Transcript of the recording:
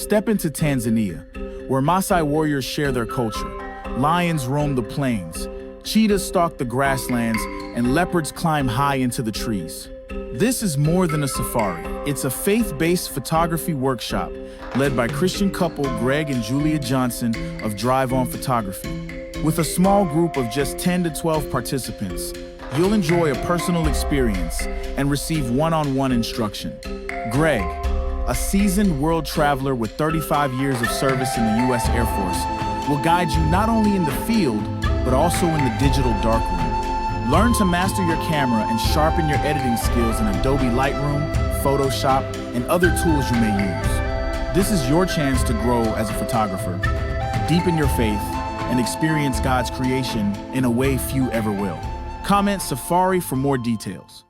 Step into Tanzania, where Maasai warriors share their culture. Lions roam the plains, cheetahs stalk the grasslands, and leopards climb high into the trees. This is more than a safari. It's a faith-based photography workshop led by Christian couple Greg and Julia Johnson of Drive On Photography. With a small group of just 10 to 12 participants, you'll enjoy a personal experience and receive one-on-one instruction. Greg, a seasoned world traveler with 35 years of service in the U.S. Air Force, will guide you not only in the field, but also in the digital darkroom. Learn to master your camera and sharpen your editing skills in Adobe Lightroom, Photoshop, and other tools you may use. This is your chance to grow as a photographer, deepen your faith, and experience God's creation in a way few ever will. Comment Safari for more details.